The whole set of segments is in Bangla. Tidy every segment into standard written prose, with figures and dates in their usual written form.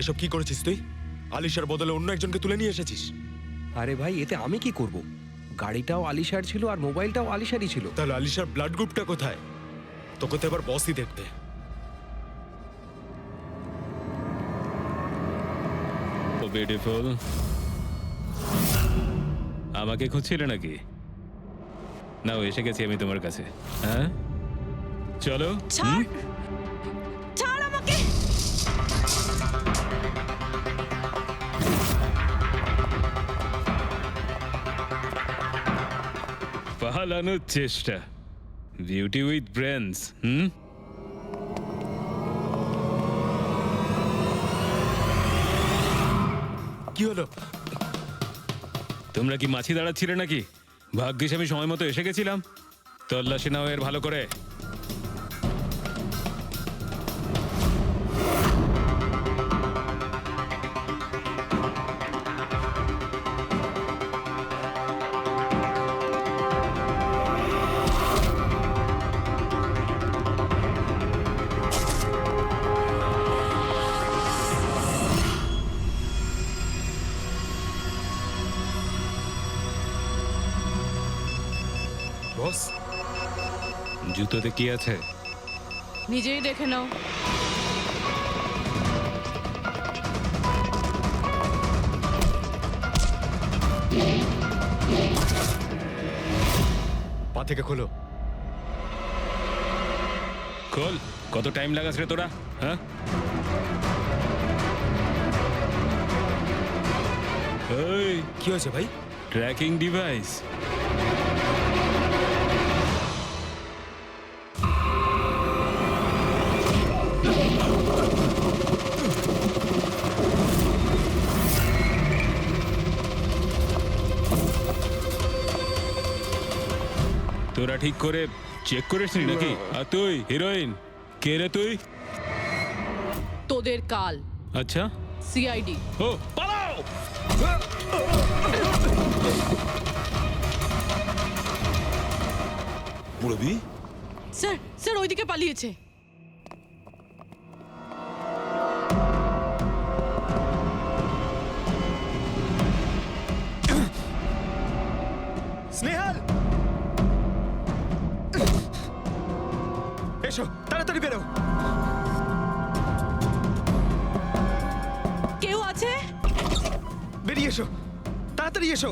এসব কি করেছিস তুই? আলিশার বদলে অন্য একজনকে তুলে নিয়ে এসেছিস। আরে ভাই, এতে আমি কি করব? গাড়িটাও আলিশার ছিল আর মোবাইলটাও আলিশারই ছিল। তাহলে আলিশার ব্লাড গ্রুপটা কোথায়? তোকে তো এবার বসই দেখতে। ও বিউটিফুল, আমাকে খুঁজছিলে নাকি? নাও, এসে গেছি আমি তোমার কাছে। হ্যাঁ, চলো। ছাড়, ছাড় আমাকে। পালানোর চেষ্টা, বিউটি উইথ ব্রেনস। কি হলো? তোমরা কি মাছি দাঁড়াচ্ছিলে নাকি? ভাগ্যিস আমি সময় মতো এসে গেছিলাম। তল্লাশি নাও এর ভালো করে। বস, জুতোতে কি আছে? নিজেই দেখে নাও। পা থেকে খোলো। খোল। কত টাইম লাগাস রে তোরা? হ্যাঁ, এই কি হয়েছে ভাই? Tracking device. তোরা ঠিক করে চেক করিসনি নাকি? আর তুই হিরোইন, কে রে তুই? তোদের কাল আচ্ছা, সিআইডি। ও পালাও। মুরবি, স্যার, স্যার ওইদিকে পালিয়েছে। স্নেহাল, এসো তাড়াতাড়ি বেরো। কেউ আছে? বেরিয়ে এসো, তাড়াতাড়ি এসো।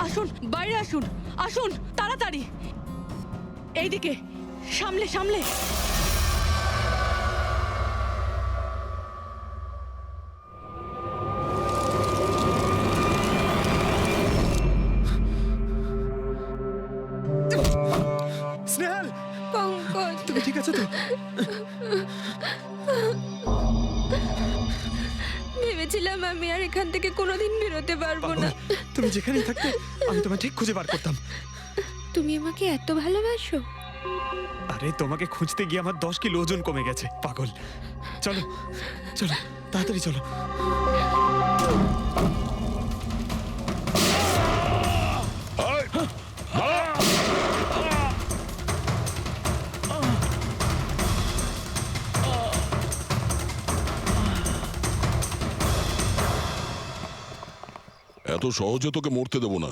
আসুন, বাইরে আসুন, আসুন তাড়াতাড়ি। এইদিকে, সামলে সামলে। স্নেহাল, পঙ্কজ, তুমি ঠিক আছো তো? ভেবেছিলাম আমি আর এখান থেকে কোনোদিন বেরোতে পারবো না। তুমি যেখানেই থাকতে আমি তোমায় ঠিক খুঁজে বার করতাম। তুমি আমাকে এত ভালোবাসো? আরে তোমাকে খুঁজতে গিয়ে আমার 10 কিলো ওজন কমে গেছে, পাগল। চলো চলো, তাড়াতাড়ি চলো। এত সহজে তোকে মরতে দেবো না।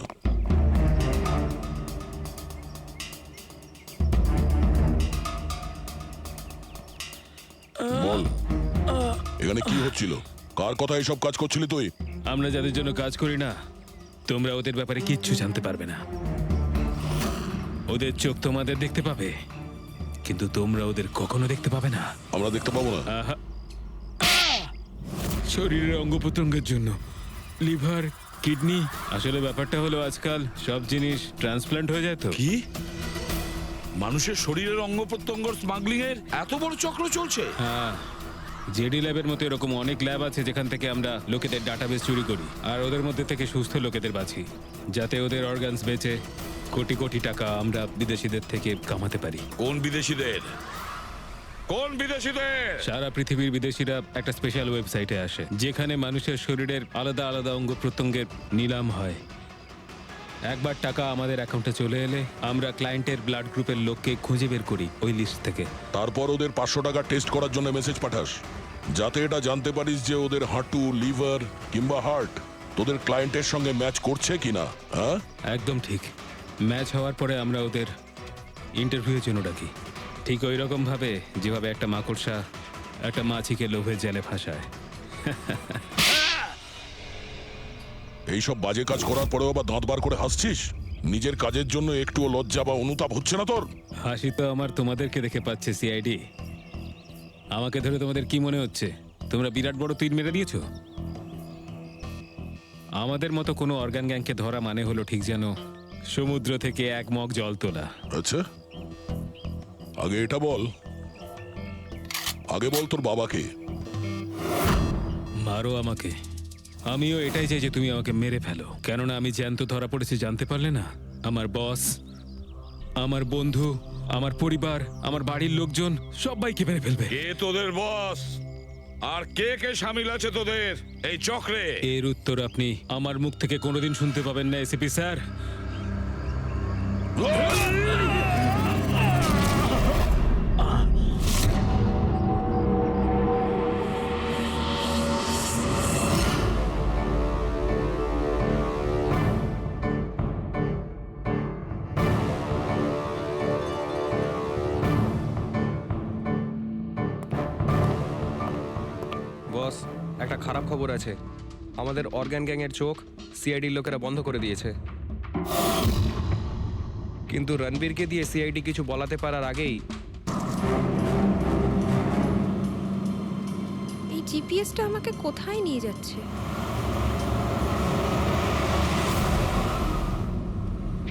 বল, এখানে কি হচ্ছিল? কার কথা এসব কাজ করছিলি তুই? আমরা যাদের জন্য কাজ করি না, তোমরা ওদের ব্যাপারে কিচ্ছু জানতে পারবে না। ওদের চোখ তোমাদের দেখতে পাবে, কিন্তু তোমরা ওদের কখনো দেখতে পাবে না। আমরা দেখতে পাবো না? আহা! শরীরের অঙ্গ প্রত্যঙ্গের জন্য লিভার, কিডনি। আসলে ব্যাপারটা হলো আজকাল সব জিনিস ট্রান্সপ্ল্যান্ট হয়ে যায় তো। কি মানুষের শরীরের অঙ্গ প্রত্যঙ্গ স্মাগলিং এর এত বড় চক্র চলছে? হ্যাঁ, জেডি ল্যাবের মতো এরকম অনেক ল্যাব আছে যেখান থেকে আমরা লোকেদের ডাটাবেস চুরি করি আর ওদের মধ্যে থেকে সুস্থ লোকেদের বাছি, যাতে ওদের অর্গানস বেচে কোটি কোটি টাকা আমরা বিদেশিদের থেকে কামাতে পারি। কোন বিদেশিদের? কোন বিদেশিদের? সারা পৃথিবীর বিদেশিরা একটা স্পেশাল ওয়েবসাইটে আসে যেখানে মানুষের শরীরের আলাদা আলাদা অঙ্গ প্রত্যঙ্গের নিলাম হয়। একবার টাকা আমাদের অ্যাকাউন্টে চলে এলে আমরা ক্লায়েন্টের ব্লাড গ্রুপের লোককে খুঁজে বের করি ওই লিস্ট থেকে। তারপর ওদের 500 টাকা টেস্ট করার জন্য মেসেজ পাঠাস, যাতে এটা জানতে পারিস যে ওদের হাঁটু, লিভার কিংবা হার্ট তোদের ক্লায়েন্টের সঙ্গে ম্যাচ করছে কিনা। হ্যাঁ, একদম ঠিক। ম্যাচ হওয়ার পরে আমরা ওদের ইন্টারভিউয়ের জন্য ডাকি, ঠিক ওই রকম ভাবে যেভাবে একটা মাকড়সা একটা মাছিকে লোভে জেলে ফাঁসায়। এইসব বাজে কাজ করার পরেও আবার দাঁত বার করে হাসছিস? নিজের কাজের জন্য একটুও লজ্জা বা অনুতাপ হচ্ছে না তোর? হাসি তো আমার তোমাদেরকে দেখে পাচ্ছে সিআইডি। আমাকে ধরে তোমাদের কি মনে হচ্ছে তোমরা বিরাট বড় তীর মেরে দিয়েছো? আমাদের মতো কোনো অর্গান গ্যাংকে ধরা মানে হলো ঠিক যেন সমুদ্র থেকে এক মগ জল তোলা। আচ্ছা, আগে এটা বল, আগে বল তোর বাবাকে। মারো আমাকে, আমিও এটাই চাই যে তুমি আমাকে মেরে ফেলো, কেননা আমি জ্যান্ত ধরা পড়েছি জানতে পারলে না? আমার বস, আমার বন্ধু, আমার পরিবার, আমার বাড়ির লোকজন সবাইকে মেরে ফেলবে। কে তোদের বস আর কে কে সামিল আছে তোদের এই চক্রে? এর উত্তর আপনি আমার মুখ থেকে কোনোদিন শুনতে পাবেন না এসিপি স্যার। বস, একটা খারাপ খবর আছে। আমাদের অর্গান গ্যাংয়ের চোখ সিআইডির লোকেরা বন্ধ করে দিয়েছে। কিন্তু রণবীরকে দিয়ে সিআইডি কিছু বলাতে পারার আগেই এই জিপিএসটা আমাকে কোথায় নিয়ে যাচ্ছে?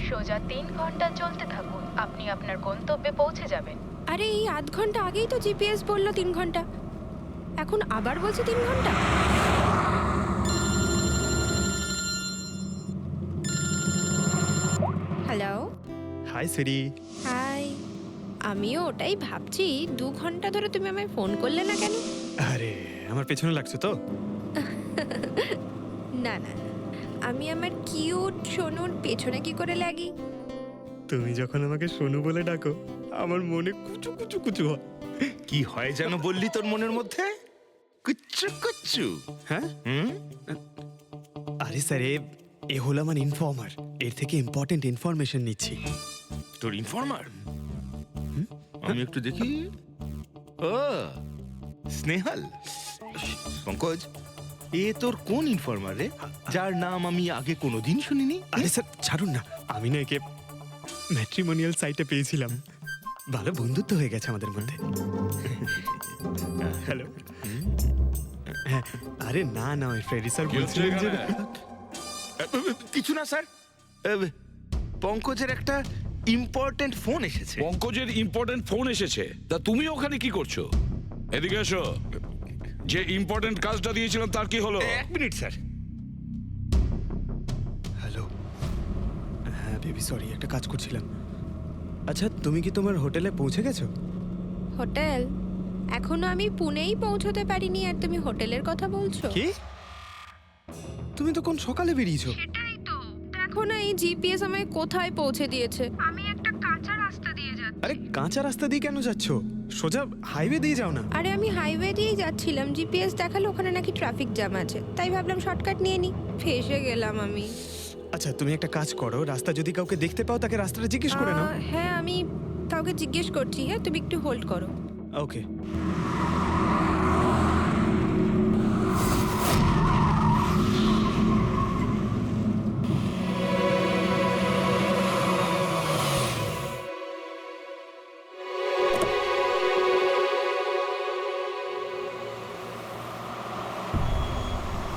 সোজা 3 ঘন্টা চলতে থাকুন, আপনি আপনার গন্তব্যে পৌঁছে যাবেন। আরে এই আধ ঘন্টা আগেই তো জিপিএস বললো 3 ঘন্টা, এখন আবার বলছে 3 ঘন্টা। হ্যালো, হাই সিরি। হাই। আমিও ওটাই ভাবছি, 2 ঘন্টা ধরে তুমি আমায় ফোন করলে না কেন? আরে আমার পেছনে লাগছো তো? না না, আমি আমার কিউট সোনুর পেছনে কি করে লাগি? তুমি যখন আমাকে সোনু বলে ডাকো আমার মনে কুচু কুচু কুচু হয়। কি হয় যেন বললি তোর মনের মধ্যে? কুচ্চু কুচ্চু। হ্যাঁ, হুম? আরে স্যার এ হলো আমার ইনফর্মার, এর থেকে ইম্পর্টেন্ট ইনফরমেশন নিচ্ছি। তোর ইনফর্মার? আমি একটু দেখি। ও স্নেহাল, পঙ্কজ, এ তোর কোন ইনফর্মার রে, যার নাম আমি আগে কোনোদিন শুনিনি? আরে স্যার ছাড়ুন না, আমি না একে ম্যাট্রিমোনিয়াল সাইটে পেয়েছিলাম, ভালো বন্ধুত্ব হয়ে গেছে আমাদের মধ্যে। হ্যালো। হ্যাঁ, আরে না না, ওই ফ্রেডি স্যার কি হচ্ছে বলছিলেন যে কিছু না স্যার, পঙ্কজের একটা ইম্পর্টেন্ট ফোন এসেছে। পঙ্কজের ইম্পর্টেন্ট ফোন এসেছে, তা তুমি ওখানে কি করছো? এদিকে এসো। যে ইম্পর্টেন্ট কাজটা দিয়েছিলাম তার কি হলো? 1 মিনিট স্যার। হ্যালো। হ্যাঁ বেবি সরি, একটা কাজ করছিলাম। আচ্ছা তুমি কি তোমার হোটেলে পৌঁছে গেছো? হোটেল? এখনো আমি পুনেই পৌঁছতে পারিনি আর তুমি হোটেলের কথা বলছো? কি? তুমি তো কোন সকালে বেরিয়েছো? সেটাই তো, দেখো না এই জিপিএস আমায় কোথায় পৌঁছে দিয়েছে। আমি একটা কাঁচা রাস্তা দিয়ে যাচ্ছি। আরে কাঁচা রাস্তা দিয়ে কেন যাচ্ছো? সোজা হাইওয়ে দিয়ে যাও না। আরে আমি হাইওয়ে দিয়েই যাচ্ছিলাম, জিপিএস দেখালো ওখানে নাকি ট্রাফিক জ্যাম আছে, তাই ভাবলাম শর্টকাট নিয়ে নি, ফেসে গেলাম আমি। আচ্ছা তুমি একটা কাজ করো, রাস্তা যদি কাউকে দেখতে পাও তাকে রাস্তাটা জিজ্ঞেস করে নাও। হ্যাঁ আমি কাউকে জিজ্ঞেস করছি, হ্যাঁ তুমি একটু হোল্ড করো। ওকে।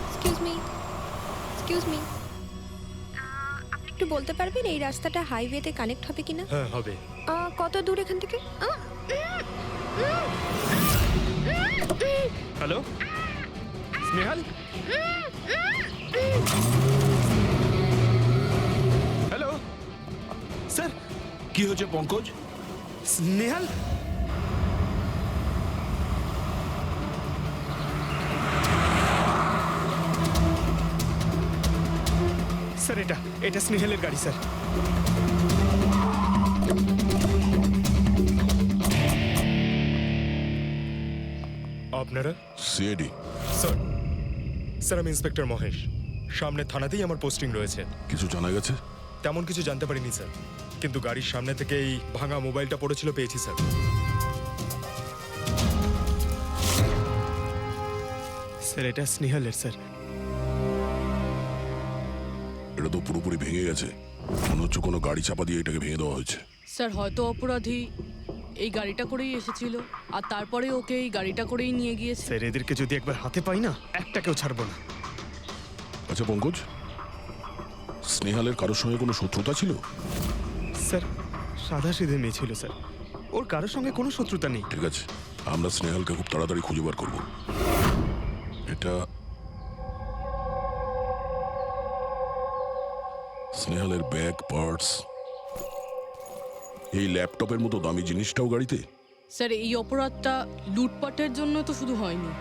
এক্সকিউজ মি, এক্সকিউজ মি, আপনি একটু বলতে পারবেন এই রাস্তাটা হাইওয়েতে কানেক্ট হবে কিনা? হ্যাঁ হবে। কত দূর এখান থেকে? হ্যালো স্নেহাল। Hello sir. কি হয়েছে পঙ্কজ? স্নেহাল স্যার এটা স্নেহালের গাড়ি স্যার। আপনারা? সিআইডি। স্যার আমি ইন্সপেক্টর মহেশ। সামনে থানাতেই আমার পোস্টিং রয়েছে। কিছু জানা গেছে? তেমন কিছু জানতে পারিনি স্যার, কিন্তু গাড়ির সামনে থেকে এই ভাঙা মোবাইলটা পড়েছিল পেয়েছি স্যার। স্যার এটা স্নেহালের স্যার। এটা তো পুরোপুরি ভেঙে গেছে, মনে হচ্ছে কোনো গাড়ি চাপা দিয়ে এটাকে ভেঙে দেওয়া হয়েছে। স্যার হয়তো অপরাধী এই গাড়িটা করেই এসেছিল আর তারপরে ওকে এই গাড়িটা করেই নিয়ে গিয়েছে। স্যার এদেরকে যদি একবার হাতে পাই না, একটাকেও ছাড়বো না। আচ্ছা পঙ্কজ, স্নেহালের কারোর সঙ্গে কোনো শত্রুতা ছিল? স্যার সাদা সিধে মেয়ে ছিল স্যার, ওর কারোর সঙ্গে কোনো শত্রুতা নেই। ঠিক আছে, আমরা স্নেহালকে খুব তাড়াতাড়ি খুঁজে বার করবো। এটা স্নেহালের ব্যাগ, পার্টস, এই ল্যাপটপের মতো দামি জিনিসটাও গাড়িতে? স্যার এই অপরাধটা লুটপাটের জন্য তো শুধু হয়নি।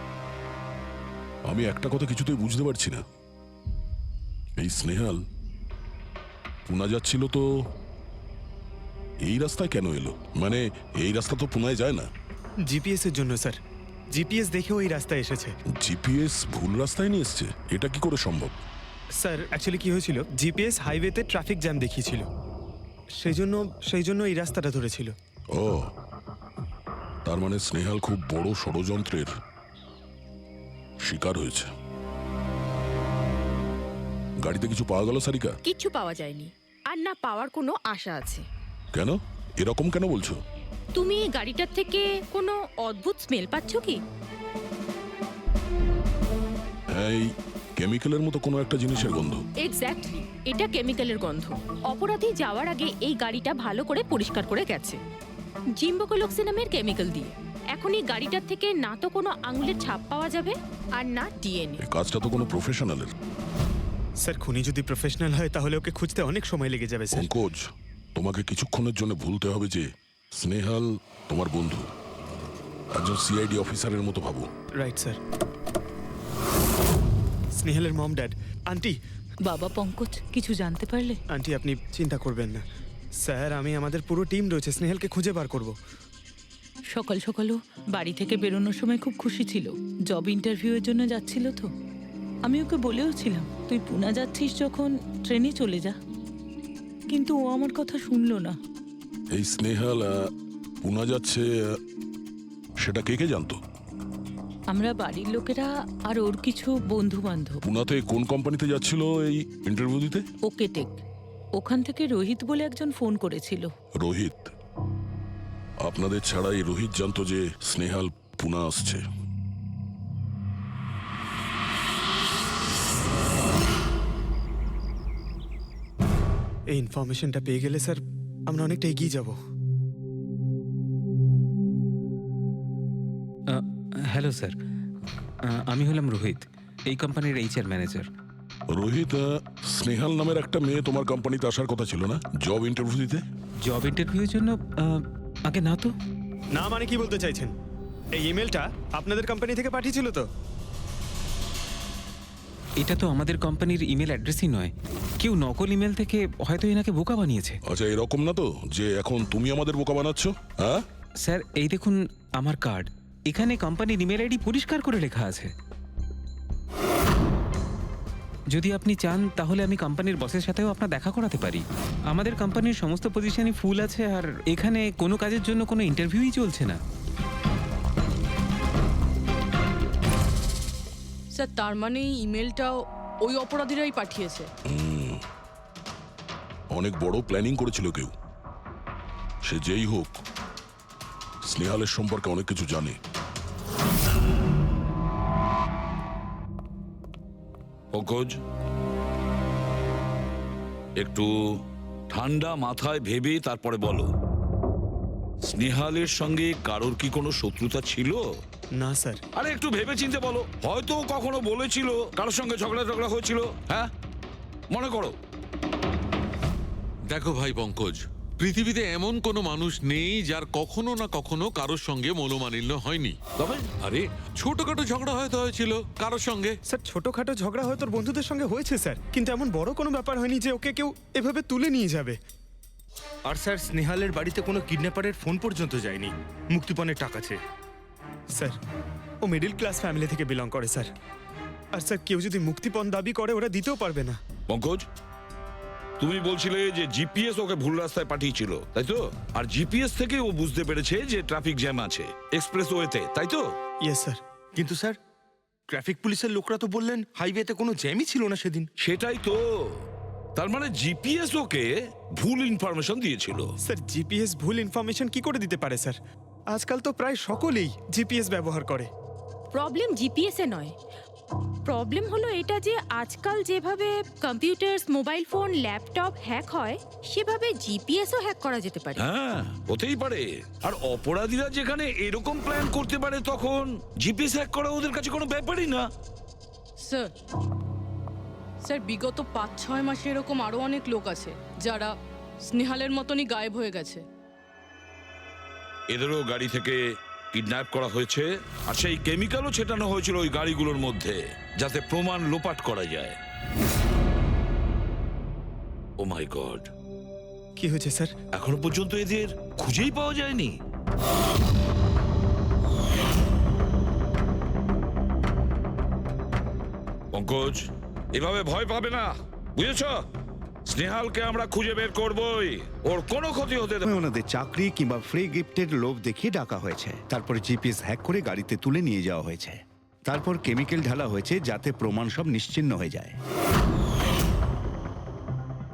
আমি একটা কথা কিছুতেই বুঝতে পারছি না, এই স্নেহাল পুনা যাচ্ছিল তো এই রাস্তায় কেন এলো? মানে এই রাস্তা তো পুনায় যায় না। জিপিএস এর জন্য স্যার, জিপিএস দেখেও এই রাস্তায় এসেছে। জিপিএস ভুল রাস্তায় নিয়ে এসছে, এটা কি করে সম্ভব? স্যার অ্যাকচুয়ালি কি হয়েছিল, জিপিএস হাইওয়েতে ট্রাফিক জ্যাম দেখিয়েছিল, সেই জন্য এই রাস্তাটা ধরেছিল। ও, তার মানে স্নেহাল খুব বড় ষড়যন্ত্রের শিকার হয়েছে। গাড়িতে কিছু পাওয়া গেল সারিকা? কিচ্ছু পাওয়া যায়নি, আর না পাওয়ার কোনো আশা আছে। কেন এরকম কেন বলছো? তুমি এই গাড়িটার থেকে কোনো অদ্ভুত স্মেল পাচ্ছ কি? হ্যাঁ, এই কেমিক্যালের মতো কোনো একটা জিনিসের গন্ধ। এক্স্যাক্টলি, এটা কেমিক্যালের গন্ধ। অপরাধী যাওয়ার আগে এই গাড়িটা ভালো করে পরিষ্কার করে গেছে জিম্বোকোলক্সি নামের কেমিক্যাল দিয়ে। এখন এই গাড়িটার থেকে না তো কোনো আঙুলের ছাপ পাওয়া যাবে আর না ডিএনএ। এই কাজটা তো কোনো প্রফেশনালের। স্যার খুনি যদি প্রফেশনাল হয় তাহলে ওকে খুঁজতে অনেক সময় লেগে যাবে স্যার। পঙ্কজ, তোমাকে কিছুক্ষণের জন্য ভুলতে হবে যে স্নেহাল তোমার বন্ধু, একজন সিআইডি অফিসারের মতো ভাবো। Right sir. স্নেহালের মম ড্যাড, আন্টি। বাবা পঙ্কজ, কিছু জানতে পারলে? আন্টি আপনি চিন্তা করবেন না স্যার, আমাদের পুরো টিম রয়েছে, স্নেহালকে খুঁজে বার করব। সকাল সকালও বাড়ি থেকে বেরোনোর সময় খুব খুশি ছিল, জব ইন্টারভিউয়ের জন্য যাচ্ছিল তো। আমি ওকে বলেও ছিলাম তুই পুনা যাচ্ছিস যখন ট্রেনে চলে যা, কিন্তু ও আমার কথা শুনলো না। এই স্নেহাল পুনা যাচ্ছে, সেটা কে কে জানতো? আমরা বাড়ির লোকেরা আর ওর কিছু বন্ধু বান্ধব। পুনাতে কোন কোম্পানিতে যাচ্ছিল এই ইন্টারভিউ দিতে? ওকে টেক, ওখান থেকে রোহিত বলে একজন ফোন করেছিল। রোহিত? আপনাদের ছাড়া এই রোহিত জানতো যে স্নেহাল পুনা আসছে? এই ইনফরমেশনটা পেয়ে গেলে স্যার আমরা অনেকটা এগিয়ে যাব। হ্যালো স্যার, আমি হলাম রোহিত, এই কোম্পানির এইচআর ম্যানেজার। রোহিত, স্নেহাল নামের একটা মেয়ে তোমার কোম্পানিতে আসার কথা ছিল না জব ইন্টারভিউ দিতে? জব ইন্টারভিউয়ের জন্য? আগে না তো। না মানে কি বলতে চাইছেন? এই ইমেলটা আপনাদের কোম্পানি থেকে পাঠিয়েছিল তো? এটা তো আমাদের কোম্পানির ইমেল অ্যাড্রেসই নয়, কেউ নকল ইমেল থেকে হয়তো এনাকে বোকা বানিয়েছে। আচ্ছা, এরকম না তো যে এখন তুমি আমাদের বোকা বানাচ্ছ? হ্যাঁ স্যার, এই দেখুন আমার কার্ড, এখানে কোম্পানির ইমেল আইডি পরিষ্কার করে লেখা আছে। যদি আপনি চান তাহলে আমি কোম্পানির বসের সাথেও আপনার দেখা করাতে পারি। আমাদের কোম্পানির সমস্ত পজিশনই ফুল আছে, আর এখানে কোনো কাজের জন্য কোনো ইন্টারভিউই চলছে না। স্যার তার মানে এই ইমেলটাও ওই অপরাধীরাই পাঠিয়েছে। অনেক বড় প্ল্যানিং করেছিল কেউ, সে যেই হোক স্নেহালের সম্পর্কে অনেক কিছু জানে। পঙ্কজ, একটু ঠান্ডা মাথায় ভেবে তারপরে বলো, স্নেহালের সঙ্গে কারোর কি কোনো শত্রুতা ছিল? না স্যার। আরে একটু ভেবে চিন্তে বলো, হয়তো কখনো বলেছিল কারোর সঙ্গে ঝগড়া হয়েছিল। হ্যাঁ, মনে করো। দেখো ভাই পঙ্কজ, পৃথিবীতে এমন কোনো মানুষ নেই যার কখনো না কখনো কারোর সঙ্গে মনোমালিন্য হয়নি। তবে আরে ছোটখাটো ঝগড়া হয়তো হয়েছিল কারোর সঙ্গে। স্যার ছোটখাটো ঝগড়া হয়তো ওর বন্ধুদের সঙ্গে হয়েছে স্যার, কিন্তু এমন বড় কোনো ব্যাপার হয়নি যে ওকে কেউ এভাবে তুলে নিয়ে যাবে। আর স্যার স্নেহালের বাড়িতে কোনো কিডন্যাপারের ফোন পর্যন্ত যায়নি মুক্তিপণের টাকা চেয়ে। স্যার ও মিডল ক্লাস ফ্যামিলি থেকে বিলং করে স্যার। আর স্যার কেউ যদি মুক্তিপণ দাবি করে ওরা দিতেও পারবে না। পঙ্কজ, তুমি বলছিলে যে জিপিএস ওকে ভুল রাস্তায় পাঠিয়েছিল, তাই তো? আর জিপিএস থেকে ও বুঝতে পেরেছে যে ট্রাফিক জ্যাম আছে এক্সপ্রেস ওয়েতে, তাই তো? Yes sir. কিন্তু স্যার ট্রাফিক পুলিশের লোকরা তো বললেন হাইওয়েতে কোনো জ্যামই ছিল না সেদিন। সেটাই তো, তার মানে জিপিএস ওকে ভুল ইনফরমেশন দিয়েছিল। স্যার জিপিএস ভুল ইনফরমেশন কি করে দিতে পারে স্যার? আজকাল তো প্রায় সকলেই জিপিএস ব্যবহার করে। প্রবলেম জিপিএস এ নয়, প্রবলেম হলো এটা যে আজকাল যেভাবে computer, mobile phone, laptop hack হয় সেভাবে জিপিএসও হ্যাক করা যেতে পারে। হ্যাঁ, হতেই পারে। আর অপরাধীরা যেখানে এরকম প্ল্যান করতে পারে তখন জিপিএস হ্যাক করা ওদের কাছে কোনো ব্যাপারই না। স্যার স্যার বিগত 5-6 মাসে এরকম আরো অনেক লোক আছে যারা স্নেহালের মতনই গায়েব হয়ে গেছে। এদেরও গাড়ি থেকে কিডন্যাপ করা হয়েছে, আর সেই কেমিক্যালও ছেটানো হয়েছিল ওই গাড়িগুলোর মধ্যে যাতে প্রমাণ লোপাট করা যায়। ও মাই গড, কি হয়েছে স্যার? এখনো পর্যন্ত এদের খুঁজেই পাওয়া যায়নি। পঙ্কজ, এভাবে ভয় পাবে না, বুঝেছ? স্নেহালকে আমরা খুঁজে বের করবই, ওর কোনো ক্ষতি হতে দেব না। ওনাদের চাকরি কিংবা ফ্রি গিফটের লোভ দেখিয়ে ডাকা হয়েছে, তারপরে জিপিএস হ্যাক করে গাড়িতে তুলে নিয়ে যাওয়া হয়েছে, তারপর কেমিক্যাল ঢালা হয়েছে যাতে প্রমাণ সব নিশ্চিহ্ন হয়ে যায়।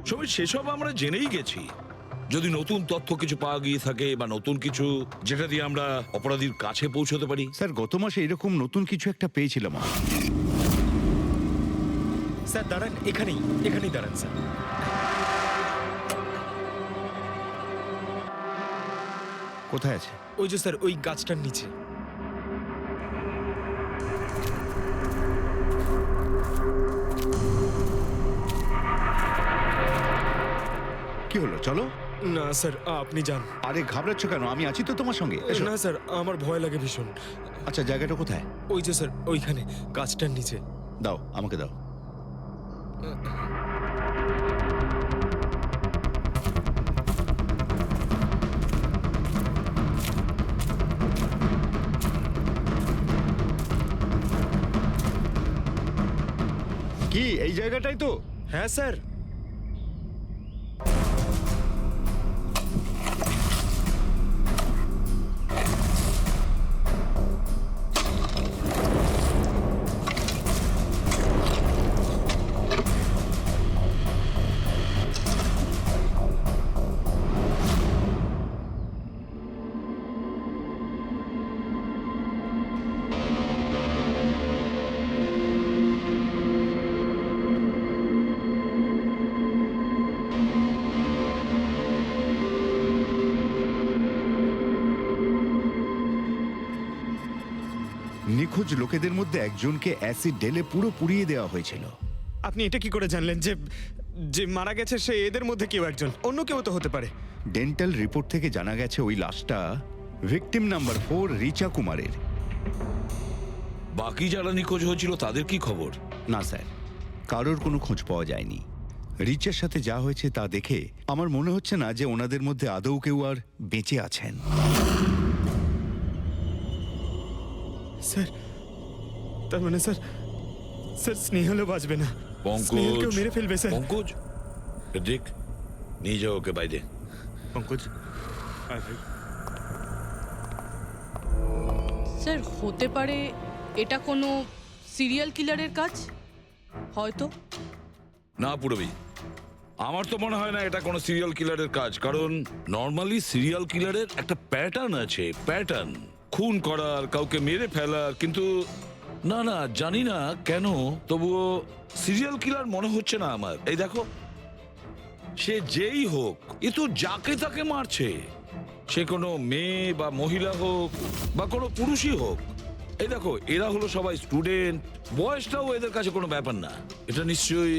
সবাই সেসব আমরা জেনেই গেছি। যদি নতুন তথ্য কিছু পাওয়া গিয়ে থাকে বা নতুন কিছু যেটা দিয়ে আমরা অপরাধীর কাছে পৌঁছতে পারি। স্যার গত মাসে এরকম নতুন কিছু একটা পেয়েছিলাম। স্যার দাঁড়ান, এখানেই দাঁড়ান স্যার। কোথায় আছে? ওই যে স্যার ওই গাছটার নিচে। কি হলো, চলো। না স্যার আপনি যান। আরে ঘাবড়াচ্ছ কেন? আমি আছি তো তোমার সঙ্গে, এসো। না স্যার আমার ভয় লাগে ভীষণ। আচ্ছা জায়গাটা কোথায়? ওই যে স্যার ওইখানে গাছটার নিচে। দাও, আমাকে দাও। কি এই জায়গাটাই তো? হ্যাঁ স্যার। নিখোঁজ লোকেদের মধ্যে একজনকে অ্যাসিড ঢেলে পুরো পুড়িয়ে দেওয়া হয়েছিল। আপনি এটা কি করে জানলেন যে যে মারা গেছে সে এদের মধ্যে কেউ একজন? অন্য কেউ তো হতে পারে। ডেন্টাল রিপোর্ট থেকে জানা গেছে ওই লাশটা ভিকটিম নাম্বার 4 রিচা কুমারের। বাকি যারা নিখোঁজ হয়েছিল তাদের কি খবর? না স্যার, কারোর কোনো খোঁজ পাওয়া যায়নি। রিচার সাথে যা হয়েছে তা দেখে আমার মনে হচ্ছে না যে ওনাদের মধ্যে আদৌ কেউ আর বেঁচে আছেন। স্যার তার মানে স্যার স্নেহালও বাঁচবে না। পঙ্কজ, মেরে ফেলবে স্যার। পঙ্কজ, দেখ নিয়ে যাও ওকে বাইরে। পঙ্কজ, স্যার হতে পারে এটা কোনো সিরিয়াল কিলারের কাজ, হয়তো। না পুরবি, আমার তো মনে হয় না এটা কোনো সিরিয়াল কিলারের কাজ, কারণ নর্মালি সিরিয়াল কিলারের একটা প্যাটার্ন আছে, প্যাটার্ন খুন করার, কাউকে মেরে ফেলার। কিন্তু না না, জানি না কেন, তবুও সিরিয়াল কিলার মনে হচ্ছে না আমার। এই দেখো, সে যেই হোক, এ তো যাকে তাকে মারছে, সে কোনো মেয়ে বা মহিলা হোক বা কোনো পুরুষই হোক। এই দেখো, এরা হলো সবাই স্টুডেন্ট, বয়সটাও এদের কাছে কোনো ব্যাপার না। এটা নিশ্চয়ই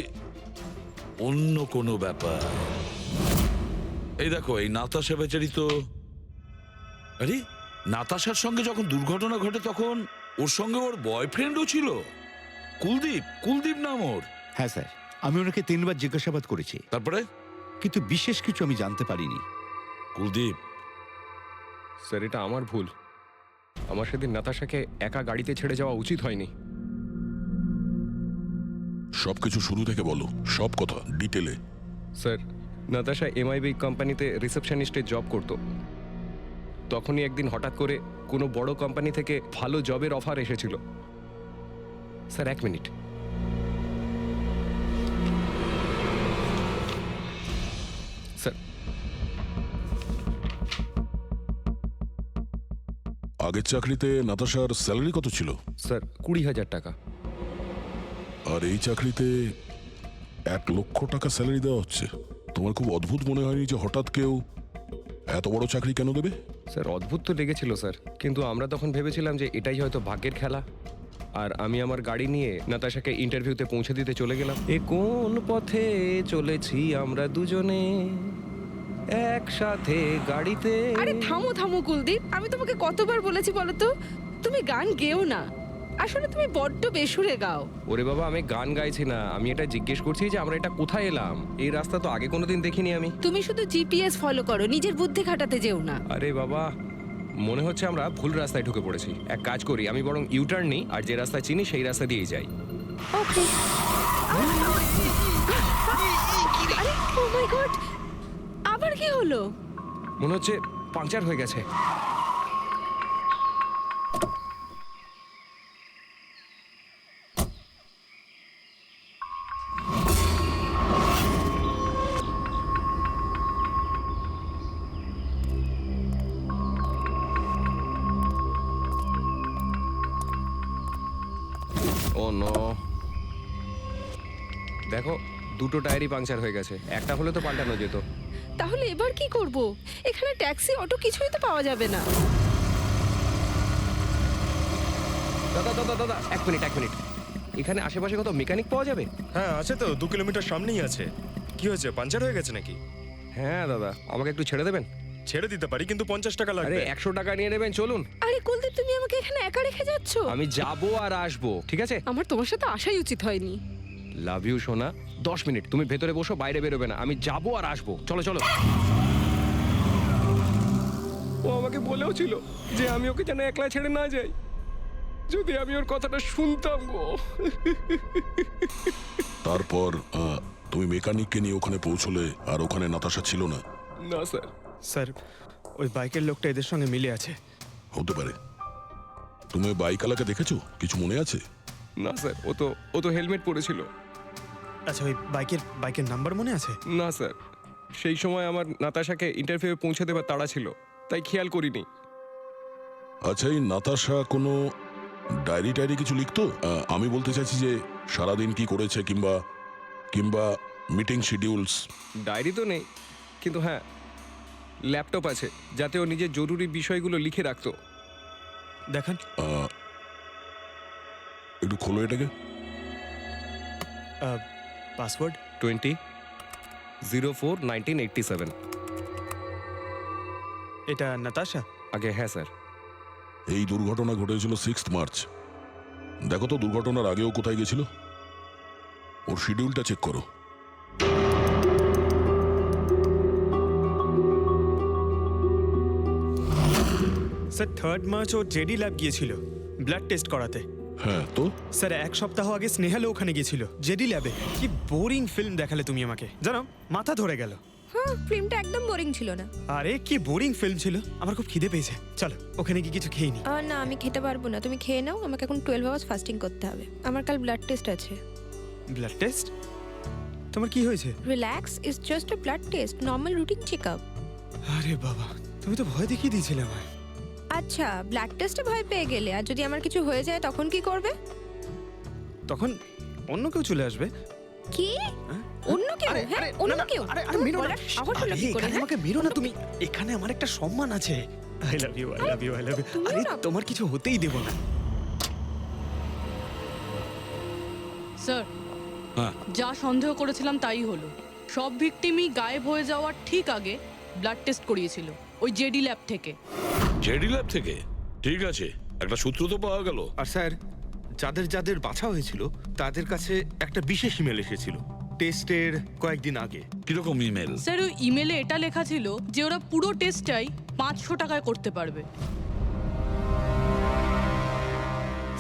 অন্য কোনো ব্যাপার। এই দেখো, এই নাতাশা বেচারি তো, আরে নাতাশার সঙ্গে যখন দুর্ঘটনা ঘটে তখন ওর সঙ্গে ওর বয়ফ্রেন্ডও ছিল, কুলদীপ। কুলদীপ নাম ওর। হ্যাঁ স্যার, আমি ওনাকে 3 বার জিজ্ঞাসাবাদ করেছি, তারপরে কিন্তু বিশেষ কিছু আমি জানতে পারিনি। কুলদীপ, স্যার এটা আমার ভুল। আমার সেদিন নাতাশাকে একা গাড়িতে ছেড়ে যাওয়া উচিত হয়নি। সবকিছু শুরু থেকে বলো, সব কথা ডিটেলে। স্যার, নাতাশা এমআইবি কোম্পানিতে রিসেপশনিস্টের জব করত। তখনই একদিন হঠাৎ করে কোনো বড় কোম্পানি থেকে ভালো জবের অফার এসেছিল। Sir 1 minute. স্যার, আগের চাকরিতে নাতাশার স্যালারি কত ছিল? স্যার 20,000 টাকা। আর এই চাকরিতে 1 লক্ষ টাকা স্যালারি দেওয়া হচ্ছে। তোমার খুব অদ্ভুত মনে হয়নি যে হঠাৎ কেউ এত বড় চাকরি কেন দেবে? স্যার অদ্ভুত তো লেগেছিল স্যার, কিন্তু আমরা তখন ভেবেছিলাম যে এটাই হয়তো ভাগ্যের খেলা। আর আমি আমার গাড়ি নিয়ে নাতাশাকে ইন্টারভিউতে পৌঁছে দিতে চলে গেলাম। এ কোন পথে চলেছি আমরা দুজনে একসাথে গাড়িতে। আরে থামো থামো কুলদীপ, আমি তোমাকে কতবার বলেছি বলো তো, তুমি গান গেও না। আসলে তুমি বড্ড বেসুরে গাও। ওরে বাবা, আমি গান গাইছি না, আমি এটা জিজ্ঞেস করছি যে আমরা এটা কোথায় এলাম। এই রাস্তা তো আগে কোনোদিন দেখিনি আমি। তুমি শুধু জিপিএস ফলো করো, নিজের বুদ্ধি খাটাতে যেও না। আরে বাবা, মনে হচ্ছে আমরা ভুল রাস্তায় ঢুকে পড়েছি। এক কাজ করি, আমি বরং ইউটার্ন নিই, আর যে রাস্তা চিনি সেই রাস্তা দিয়েই যাই। ওকে। আরে ও মাই গড, আবার কি হলো? মনে হচ্ছে পাংচার হয়ে গেছে। ও নো, দেখো দুটো টায়ারই পাংচার হয়ে গেছে। একটা হলে তো পাল্টানো যেত। তাহলে এবার কি করব? এখানে ট্যাক্সি অটো কিছুই তো পাওয়া যাবে না। দাদা দাদা দাদা, 1 মিনিট 1 মিনিট। এখানে আশেপাশে কত মেকানিক পাওয়া যাবে? হ্যাঁ আছে তো, 2 কিলোমিটার সামনেই আছে। কি হয়েছে, পাঞ্চার হয়ে গেছে নাকি? হ্যাঁ দাদা, আমাকে একটু ছেড়ে দেবেন? ছেড়ে দিতে পারি, কিন্তু 50 টাকা আরে লাগবে। 100 টাকা নিয়ে নেবেন, চলুন। আরে কুলদীপ, তুমি আমাকে এখানে একা রেখে যাচ্ছ? আমি যাবো আর আসবো, ঠিক আছে? আমার তোমার সাথে আসাই উচিত হয়নি। লাভ ইউ সোনা। 10 মিনিট তুমি ভেতরে বসো, বাইরে বেরোবে না। আমি যাবো আর আসবো, চলো চলো। ও আমাকে বলেও ছিল যে আমি ওকে যেন একলা ছেড়ে না যাই। যদি আমি ওর কথাটা শুনতাম গো। তারপর তুমি মেকানিককে নিয়ে ওখানে পৌঁছলে, আর ওখানে নাতাশা ছিল না? না স্যার। স্যার, ওই বাইকের লোকটা এদের সঙ্গে মিলে আছে। হতে পারে। তুমি বাইকওয়ালাকে দেখেছো? কিছু মনে আছে? না স্যার, ও তো হেলমেট পরেছিল। আচ্ছা, ওই বাইকের নাম্বার মনে আছে? না স্যার, সেই সময় আমার নাতাশাকে ইন্টারভিউ পৌঁছে দেবার তাড়া ছিল, তাই খেয়াল করিনি। আচ্ছা, এই নাতাশা কোনো ডায়েরি টায়েরি কিছু লিখতো? আমি বলতে চাইছি যে সারাদিন কি করেছে, কিংবা মিটিং শিডিউলস। ডায়েরি তো নেই, কিন্তু হ্যাঁ ল্যাপটপ আছে, যাতে ও নিজের জরুরি বিষয়গুলো লিখে রাখতো। দেখান। একটু খোলো এটাকে। পাসওয়ার্ড 20/04/1987। এটা নাতাশা? আগে হ্যাঁ স্যার। এই দুর্ঘটনা ঘটেছিল 6 মার্চ। দেখো তো দুর্ঘটনার আগেও কোথায় গেছিল। ওর শিডিউলটা চেক করো। স্যার 3 মার্চ ও জেডি ল্যাব গিয়েছিল ব্লাড টেস্ট করাতে। হ্যাঁ তো? স্যার 1 সপ্তাহ আগে স্নেহালও ওখানে গিয়েছিল জেডি ল্যাবে। কি বোরিং ফিল্ম দেখালে তুমি আমাকে, জানো মাথা ধরে গেল। হ্যাঁ, ফিল্মটা একদম বোরিং ছিল না। আরে কি বোরিং ফিল্ম ছিল। আমার খুব খিদে পেয়েছে, চলো ওখানে কি কিছু খেয়ে নি। না, আমি খেতে পারবো না, তুমি খেয়ে নাও। আমাকে এখন 12 আওয়ার্স ফাস্টিং করতে হবে। আমার কাল ব্লাড টেস্ট আছে। Blood test? তোমার কি হয়েছে? Relax, it's just a blood test, normal routine checkup. আরে বাবা, তুমি তো ভয় দেখিয়ে দিয়েছিলে আমায়। আচ্ছা, ব্লাড টেস্টে ভয় পেয়ে গেলে, আর যদি আমার কিছু হয়ে যায় তখন কি করবে? তখন অন্য কেউ চলে আসবে। কি? অন্য কেউ? হ্যাঁ, অন্য কেউ? আরে মেরো না, আবার হলো কি করে? আমাকে মেরো না তুমি। এখানে আমার একটা সম্মান আছে। I love you, I love you, I love you. আরে তোমার কিছু হতেই দেব না। স্যার, হ্যাঁ। যা সন্দেহ করেছিলাম তাই হলো। সব ভিকটিমই গায়েব হয়ে যাওয়ার ঠিক আগে ব্লাড টেস্ট করিয়েছিল ওই জেডি ল্যাব থেকে। জেডি ল্যাব থেকে? ঠিক আছে, একটা সূত্র তো পাওয়া গেল। আর স্যার, যাদের যাদের বাছা হয়েছিল তাদের কাছে একটা বিশেষ ইমেল এসেছিল টেস্টের কয়েকদিন আগে। কিরকম ইমেল? স্যার ওই ইমেলে এটা লেখা ছিল যে ওরা পুরো টেস্টটাই 500 টাকায় করতে পারবে।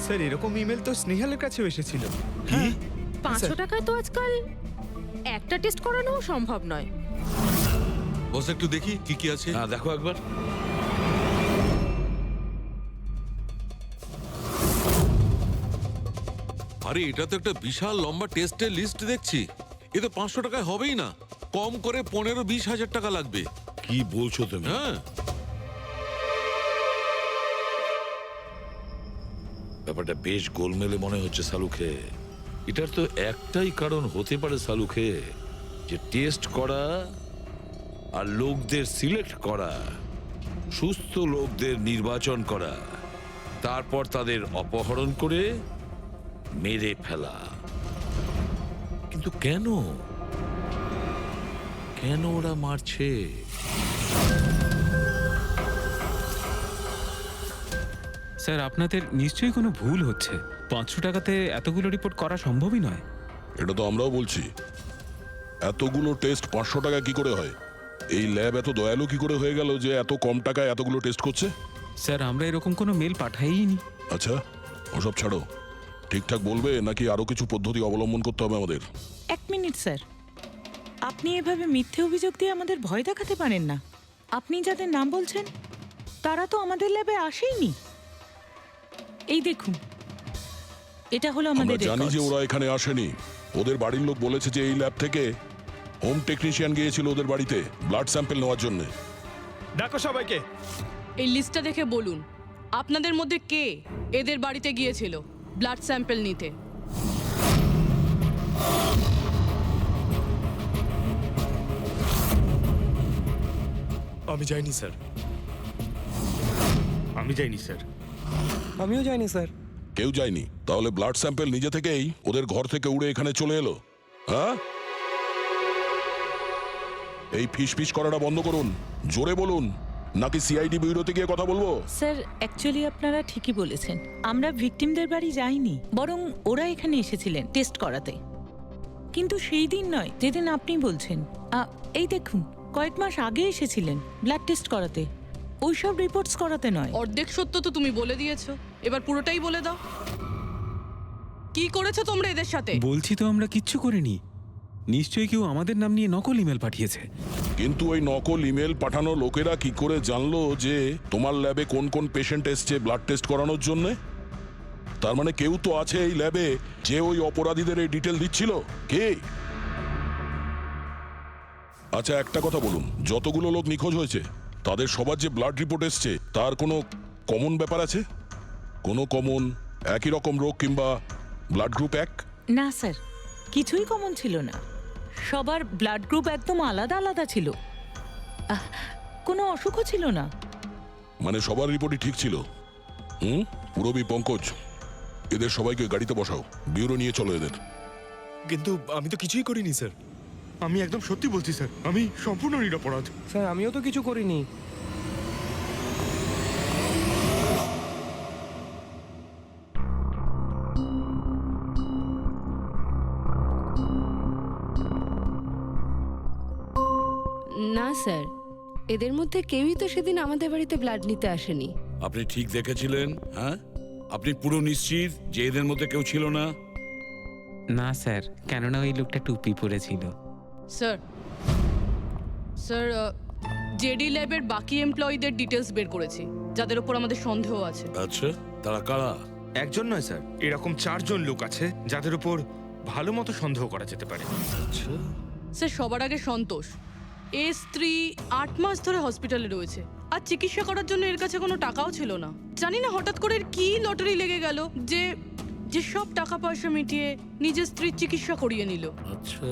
স্যার এরকম ইমেল তো স্নেহালের কাছেও এসেছিল। কি? 500 টাকায় তো আজকাল একটা টেস্ট করানোও সম্ভব নয়। বস একটু দেখি কি কি আছে। হ্যাঁ দেখো একবার। আরে এটা তো একটা বিশাল লম্বা টেস্টের লিস্ট দেখছি। এ তো 500 টাকায় হবেই না, কম করে 15-20 হাজার টাকা লাগবে। কি বলছো তুমি? হ্যাঁ, ব্যাপারটা বেশ গোলমেলে মনে হচ্ছে সালুখে। এটার তো একটাই কারণ হতে পারে সালুখে, যে টেস্ট করা আর লোকদের সিলেক্ট করা, সুস্থ লোকদের নির্বাচন করা, তারপর তাদের অপহরণ করে মেরে ফেলা। কিন্তু কেন কেন ওরা মারছে? স্যার আপনাদের নিশ্চয়ই কোনো ভুল হচ্ছে। 500 টাকাতে এতগুলো রিপোর্ট করা সম্ভবই নয়। এটা তো আমরাও বলছি। এতগুলো টেস্ট 500 টাকা কি করে হয়? এই ল্যাব এত দয়ালু কি করে হয়ে গেল যে এত কম টাকায় এতগুলো টেস্ট করছে? স্যার আমরা এরকম কোনো মেল পাঠাইনি। আচ্ছা, ওসব ছাড়ো। ঠিকঠাক বলবে নাকি আরো কিছু পদ্ধতি অবলম্বন করতে হবে আমাদের? 1 মিনিট স্যার, আপনি এভাবে মিথ্যে অভিযোগ দিয়ে আমাদের ভয় দেখাতে পারেন না। আপনি যাদের নাম বলছেন তারা তো আমাদের ল্যাবে আসেইনি। এই দেখুন, এটা হলো আমরা আমাদের জানি যে records। ওরা এখানে আসেনি। ওদের বাড়ির লোক বলেছে যে এই ল্যাব থেকে হোম টেকনিশিয়ান গিয়েছিল ওদের বাড়িতে ব্লাড স্যাম্পল নেওয়ার জন্য। ডাকো সবাইকে। এই লিস্টটা দেখে বলুন আপনাদের মধ্যে কে এদের বাড়িতে গিয়েছিল ব্লাড স্যাম্পল নিতে। আমি যাইনি স্যার। আমি যাইনি স্যার। আমিও জানি স্যার। কেউ যায়নি? তাহলে ব্লাড স্যাম্পল নিজে থেকেই ওদের ঘর থেকে উড়ে এখানে চলে এলো? হ্যাঁ, এই ফিস ফিস করাটা বন্ধ করুন। জোরে বলুন, নাকি সিআইডি ব্যুরোতে গিয়ে কথা বলবো? স্যার অ্যাকচুয়ালি আপনারা ঠিকই বলেছেন, আমরা ভিকটিমদের বাড়ি যাইনি, বরং ওরা এখানে এসেছিলেন টেস্ট করাতে। কিন্তু সেই দিন নয় যেদিন আপনি বলছেন। এই দেখুন, কয়েক মাস আগে এসেছিলেন ব্লাড টেস্ট করাতে, ওইসব রিপোর্টস করাতে নয়। অর্ধেক সত্য তো তুমি বলে দিয়েছো, এবার পুরোটাই বলে দাও। কি করেছো তোমরা এদের সাথে? বলছি তো আমরা কিচ্ছু করিনি। নিশ্চয়ই কেউ আমাদের নাম নিয়ে নকল ইমেল পাঠিয়েছে। কিন্তু ওই নকল ইমেল পাঠানো লোকেরা কি করে জানলো যে তোমার ল্যাবে কোন কোন পেশেন্ট এসছে ব্লাড টেস্ট করানোর জন্য? তার মানে কেউ তো আছে এই ল্যাবে যে ওই অপরাধীদের এই ডিটেল দিচ্ছিল। কে? আচ্ছা একটা কথা বলুন, যতগুলো লোক নিখোঁজ হয়েছে তাদের সবার যে ব্লাড রিপোর্ট এসছে তার কোনো কমন ব্যাপার আছে? কোনো কমন একই রকম রোগ কিংবা ব্লাড গ্রুপ এক? না স্যার, কিছুই কমন ছিল না। সবার ব্লাড গ্রুপ একদম আলাদা আলাদা ছিল। কোনো অসুখও ছিল না। মানে সবার রিপোর্টই ঠিক ছিল? পুরবী, পঙ্কজ, এদের সবাইকে গাড়িতে বসাও, ব্যুরো নিয়ে চলো এদের। কিন্তু আমি তো কিছুই করিনি স্যার। আমি একদম সত্যি বলছি স্যার, আমি সম্পূর্ণ নিরপরাধ। স্যার আমিও তো কিছু করিনি। না স্যার, এদের মধ্যে কেউই তো সেদিন আমাদের বাড়িতে ব্লাড নিতে আসেনি। আপনি ঠিক দেখেছিলেন? হ্যাঁ, আপনি পুরো নিশ্চিত যে এদের মধ্যে কেউ ছিল না? না স্যার, কেননা ওই লোকটা টুপি পরেছিল। স্যার স্যার জেডি ল্যাবের বাকি এমপ্লয়ীদের ডিটেলস বের করেছি, যাদের উপর আমাদের সন্দেহ আছে। আচ্ছা, তারা কারা? একজন নয় স্যার, এরকম 4 জন লোক আছে যাদের উপর ভালো মতো সন্দেহ করা যেতে পারে। আচ্ছা, স্যার সবার আগে সন্তোষ, এর স্ত্রী 8 মাস ধরে হসপিটালে রয়েছে, আর চিকিৎসা করার জন্য এর কাছে কোনো টাকাও ছিল না। জানি না হঠাৎ করে এর কি লটারি লেগে গেল যে যে সব টাকা পয়সা মিটিয়ে নিজের স্ত্রীর চিকিৎসা করিয়ে নিল। আচ্ছা।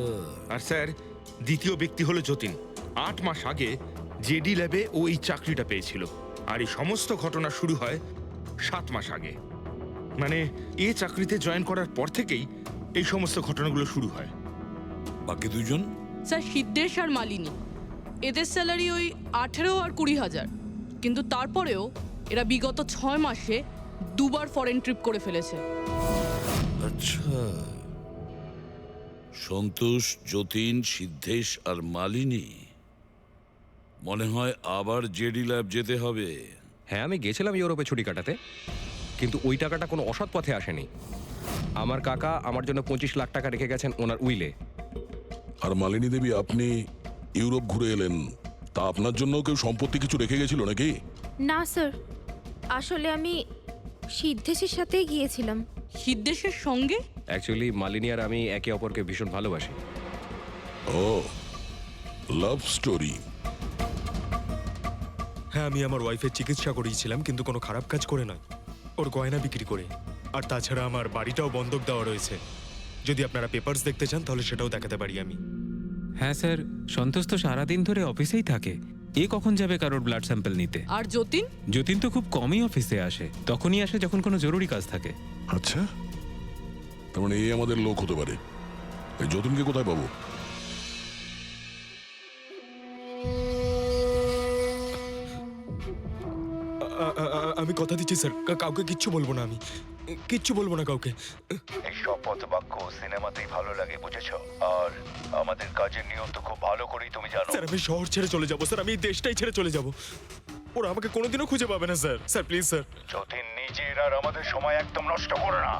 আর স্যার দ্বিতীয় ব্যক্তি হলো যতীন। 8 মাস আগে জেডি ল্যাবে ও এই চাকরিটা পেয়েছিল, আর এই সমস্ত ঘটনা শুরু হয় 7 মাস আগে। মানে এ চাকরিতে জয়েন করার পর থেকেই এই সমস্ত ঘটনাগুলো শুরু হয়। বাকি দুজন? স্যার সিদ্ধেশ আর মালিনী, এদের স্যালারি ওই 18 আর 20,000, কিন্তু তারপরেও এরা বিগত 6 মাসে 2বার ফরেন ট্রিপ করে ফেলেছে। আচ্ছা, সন্তোষ, যতীন, সিদ্ধেশ আর মালিনী, মনে হয় আবার জেডি ল্যাব যেতে হবে। হ্যাঁ, আমি গেছিলাম ইউরোপে ছুটি কাটাতে, কিন্তু ওই টাকাটা কোনো অসৎ পথে আসেনি। আমার কাকা আমার জন্য 25 লাখ টাকা রেখে গেছেন ওনার উইলে। আর মালিনী দেবী, আপনি ইউরোপ ঘুরে এলেন, তা আপনার জন্য কেউ সম্পত্তি কিছু রেখে গেছিল নাকি? না স্যার, আসলে আমি সিদ্ধেশের সাথেই গিয়েছিলাম। সিদ্ধেশের সঙ্গে? অ্যাকচুয়ালি মালিনী আর আমি একে অপরকে ভীষণ ভালোবাসি। ও, লাভ স্টোরি। হ্যাঁ, আমি আমার ওয়াইফের চিকিৎসা করিয়েছিলাম, কিন্তু কোনো খারাপ কাজ করে নয়, ওর গয়না বিক্রি করে। আর তাছাড়া আমার বাড়িটাও বন্ধক দেওয়া রয়েছে। যদি আপনারা পেপারস দেখতে চান তাহলে সেটাও দেখাতে পারি আমি। হ্যাঁ স্যার, সন্তোষ তো সারাদিন ধরে অফিসেই থাকে। এ কখন যাবে কারোর ব্লাড স্যাম্পল নিতে? আর যতীন? যতীন তো খুব কমই অফিসে আসে, তখনই আসে যখন কোনো জরুরি কাজ থাকে। আচ্ছা, তার মানে এই আমাদের লোক হতে পারে। এই যতীনকে কোথায় পাবো? আমি কথা দিচ্ছি স্যার, কাউকে কিচ্ছু বলবো না, আমি কিচ্ছু বলবো না কাউকে। এই শপথ বাক্য সিনেমাতেই ভালো লাগে, বুঝেছো? আর আমাদের কাজের নিয়ম তো খুব ভালো করেই তুমি জানো। স্যার, আমি শহর ছেড়ে চলে যাবো স্যার, আমি এই দেশটাই ছেড়ে চলে যাবো। ওরা আমাকে কোনোদিনও খুঁজে পাবে না sir. Sir please sir. Jatin, নিজের আর আমাদের সময় একদম নষ্ট করো না।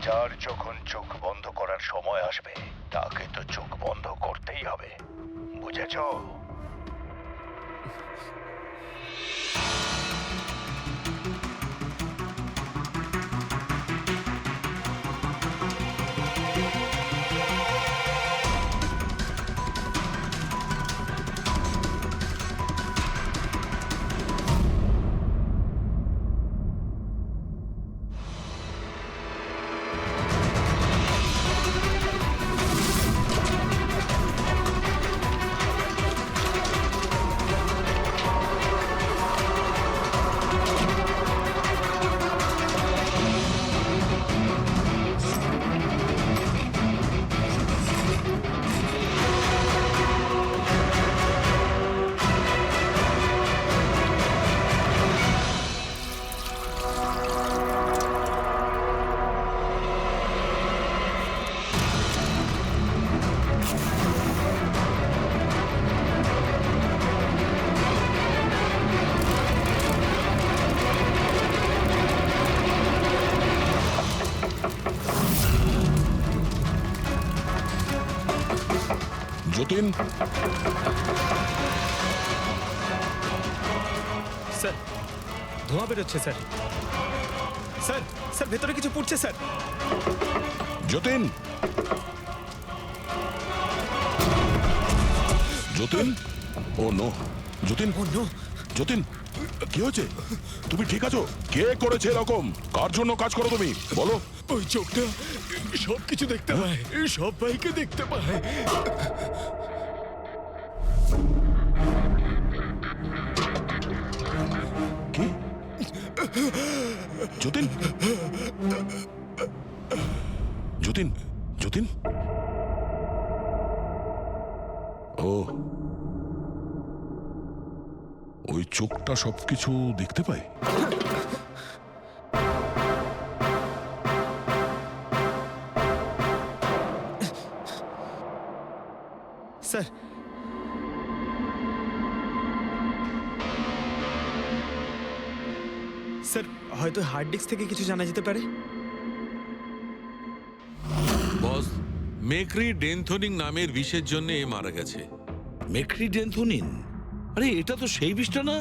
যার যখন চোখ বন্ধ করার সময় আসবে, তাকে তো চোখ বন্ধ করতেই হবে, বুঝেছো? যতীন, স্যার, ধোঁয়া বেরোচ্ছে স্যার। স্যার, স্যার ভেতরে কিছু পড়ছে স্যার। যতীন, যতীন, ও নো, যতীন, ও নো, যতীন, কি হয়েছে? তুমি ঠিক আছো? কে করেছে এরকম? কার জন্য কাজ করো তুমি, বলো? ওই চোখটা সব কিছু দেখতে পায়, সব ভাইকে দেখতে পায়। কি? যতীন, যতীন, যতীন, ও, ওই চোখটা সবকিছু দেখতে পায়। স্যার, স্যার হয়তো হার্ড ডিস্ক থেকে কিছু জানা যেতে পারে। বস, মেক্রি ডেনথোনিং নামের বিষের জন্য এ মারা গেছে। মেক্রি ডেনথোনিন? আরে এটা তো সেই বিষটা না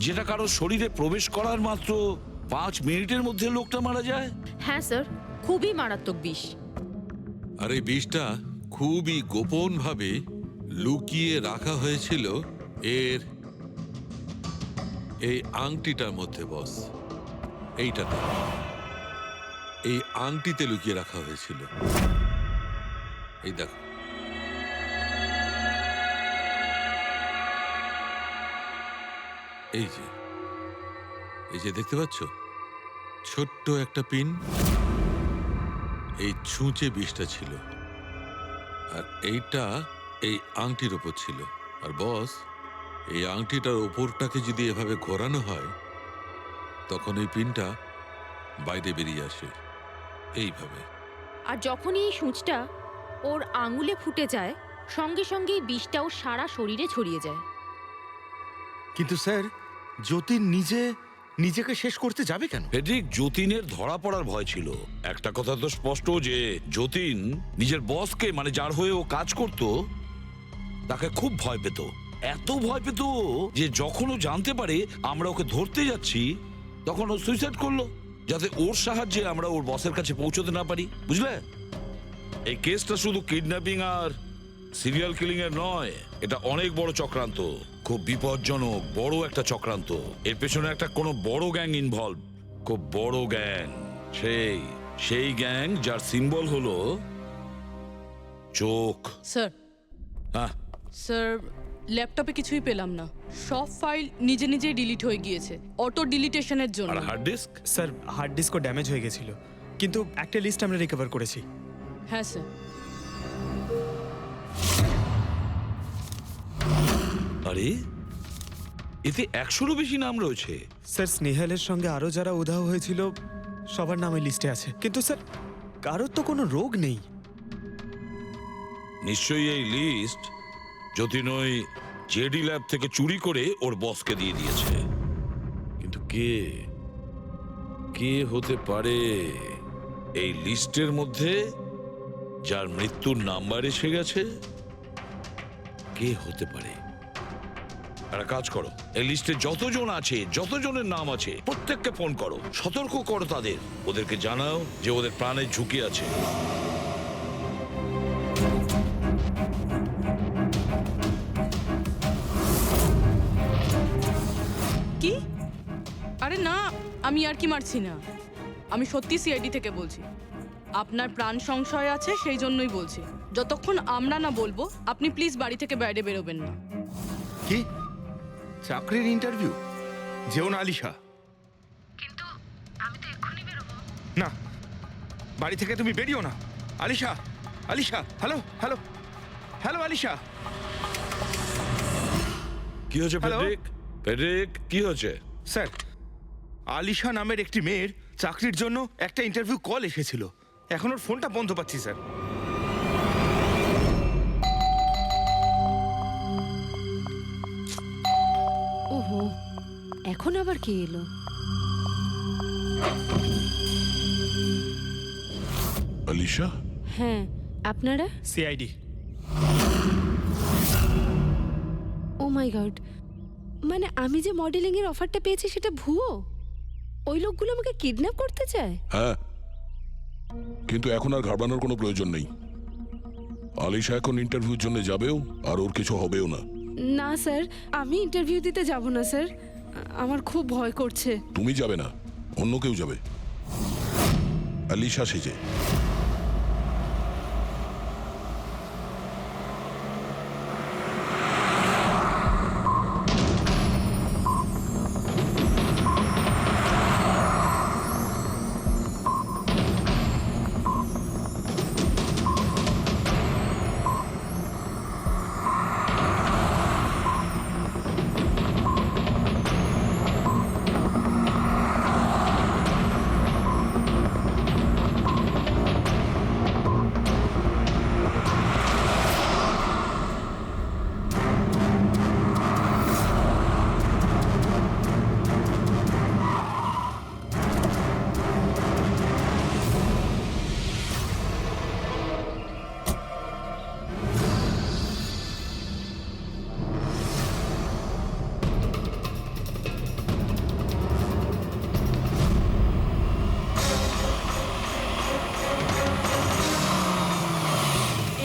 যেটা কারো শরীরে প্রবেশ করার মাত্র 5 মিনিটের মধ্যে লোকটা মারা যায়? হ্যাঁ স্যার, খুবই মারাত্মক বিষ। আর এই বিষটা খুবই গোপনভাবে লুকিয়ে রাখা হয়েছিল এর এই আংটিটার মধ্যে। বস, এইটাতে, এই আংটিতে লুকিয়ে রাখা হয়েছিল। এই দেখো, এই যে দেখতে পাচ্ছ, ছোট্ট একটা পিন, এই ছুঁচে বিষটা ছিল। আর এইটা এই আংটির ওপর ছিল। আর বস, এই আংটিটার ওপরটাকে যদি এভাবে ঘোরানো হয় তখন এই পিনটা বাইরে বেরিয়ে আসে এইভাবে। আর যখনই এই সূঁচটা ওর আঙুলে ফুটে যায় সঙ্গে সঙ্গে বিষটাও সারা শরীরে ছড়িয়ে যায়। কিন্তু স্যার, যতীন নিজেকে শেষ করতে যাবে কেন? ফেডরিক, যতীনের ধরা পড়ার ভয় ছিল। একটা কথা তো স্পষ্ট যে যতীন নিজের বসকে, মানে যার হয়ে ও কাজ করত, তাকে খুব ভয় পেত। এত ভয় পেত যে যখন ও জানতে পারে আমরা ওকে ধরতে যাচ্ছি তখন ও সুইসাইড করলো, যাতে ওর সাহায্যে আমরা ওর বসের কাছে পৌঁছতে না পারি। বুঝলে, এই কেসটা শুধু কিডন্যাপিং আর সিরিয়াল কিলিং এর নয়, এটা অনেক বড় চক্রান্ত, খুব বিপজ্জনক বড় একটা চক্রান্ত। এর পেছনে একটা কোনো বড় গ্যাং ইনভলভ, খুব বড় গ্যাং। সেই গ্যাং যার সিম্বল হলো চোখ। স্যার, হ্যাঁ স্যার, ল্যাপটপে কিছুই পেলাম না। সব ফাইল নিজে নিজেই ডিলিট হয়ে গিয়েছে অটো ডিলিটেশনের জন্য। আর হার্ড ডিস্ক? স্যার, হার্ড ডিস্কও ড্যামেজ হয়ে গেছিল, কিন্তু একটা লিস্ট আমরা রিকভার করেছি। হ্যাঁ স্যার। আরে, এতে 100-রও বেশি নাম রয়েছে। স্যার, স্নেহালের সঙ্গে আরো যারা উধাও হয়েছিল সবার নাম এই লিস্টে আছে, কিন্তু স্যার কারোর তো কোনো রোগ নেই। নিশ্চয়ই এই লিস্ট যতীন ওই জেডি ল্যাব থেকে চুরি করে ওর বসকে দিয়ে দিয়েছে। কিন্তু কে হতে পারে এই লিস্টের মধ্যে যার মৃত্যুর নাম্বার এসে গেছে? কে হতে পারে? একটা কাজ করো, এই লিস্টে যতজন আছে, যতজনের নাম আছে, প্রত্যেককে ফোন করো, সতর্ক করো তাদের, ওদেরকে জানাও যে ওদের প্রাণের ঝুঁকি আছে। কি? আরে না, আমি আর কি মারছি না। আমি সত্যি সিআইডি থেকে বলছি। আপনার প্রাণ সংশয় আছে, সেই জন্যই বলছি। যতক্ষণ আমরা না বলবো আপনি প্লিজ বাড়ি থেকে বাইরে বেরোবেন না। কি চাকরির ইন্টারভিউ? যেও না আলিশা। কিন্তু আমি তো এক্ষুনি বেরোবো। না, বাড়ি থেকে তুমি বেরিও না। Alisha, Alisha, hello hello hello Alisha. কি হয়েছে ফেডরিক, কি হয়েছে? স্যার, আলিশা নামের একটি মেয়ের চাকরির জন্য একটা ইন্টারভিউ কল এসেছিল। এখন ওর ফোনটা বন্ধ পাচ্ছি স্যার। ওহো, এখন আবার কে এলো? আলিশা? হ্যাঁ, আপনারা? সিআইডি। ও মাই গড, মানে আমি যে মডেলিং এর অফারটা পেয়েছি সেটা ভুয়ো? ওই লোকগুলো আমাকে কিডন্যাপ করতে চায়? হ্যাঁ, কিন্তু এখন আর ঘাবড়ানোর কোনো প্রয়োজন নেই। আলিশা এখন ইন্টারভিউর জন্য যাবেও, আর ওর কিছু হবেও না। না স্যার, আমি ইন্টারভিউ দিতে যাব না স্যার। আমার খুব ভয় করছে। তুমি যাবে না, অন্য কেউ যাবে, আলিশা সেজে।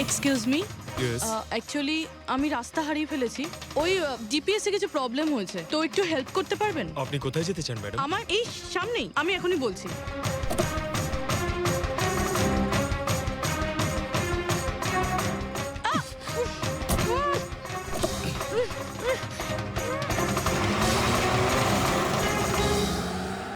এক্সকিউজ মি, অ্যাকচুয়ালি আমি রাস্তা হারিয়ে ফেলেছি। ওই জিপিএস এ কিছু প্রবলেম হয়েছে, তো একটু হেল্প করতে পারবেন? আপনি কোথায় যেতে চান ম্যাডাম? আমার এই সামনেই, আমি এখনই বলছি।